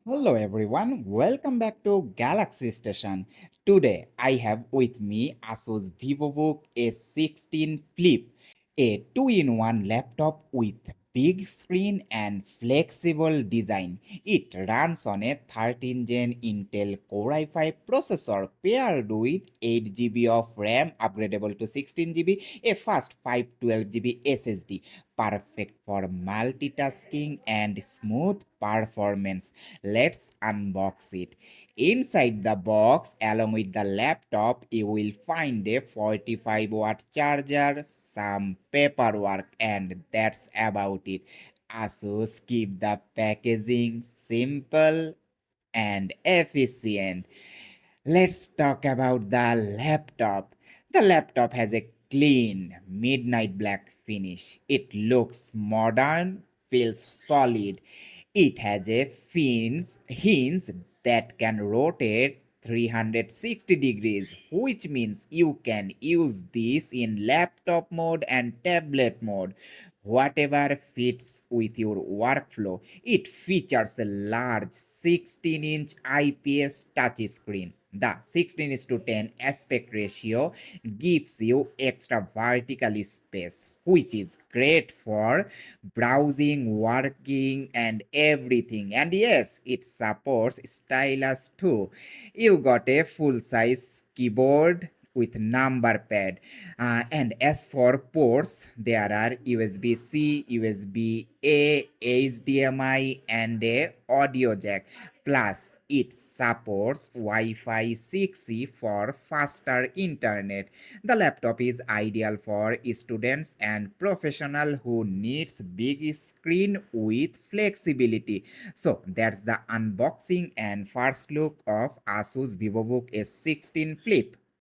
Hello everyone, welcome back to Galaxy Station. Today I have with me ASUS Vivobook S16 Flip, a 2-in-1 laptop with big screen and flexible design. It runs on a 13-gen Intel Core i5 processor paired with 8 GB of RAM upgradable to 16 GB, a fast 512 GB SSD, perfect for multitasking and smooth performance. Let's unbox it. Inside the box, along with the laptop, you will find a 45-watt charger, some paperwork, and that's about it. ASUS keep the packaging simple and efficient. Let's talk about the laptop. The laptop has a clean midnight black finish. It looks modern, feels solid. It has a hinge that can rotate 360 degrees, which means you can use this in laptop mode and tablet mode, whatever fits with your workflow. It features a large 16-inch IPS touchscreen. The 16 is to 10 aspect ratio gives you extra vertical space, which is great for browsing, working, and everything. And yes, it supports stylus too. You got a full size keyboard with number pad. And as for ports, there are USB-C, USB-A, HDMI, and a audio jack. Plus, it supports Wi-Fi 6E for faster internet. The laptop is ideal for students and professionals who needs big screen with flexibility. So that's the unboxing and first look of ASUS Vivobook S16 Flip.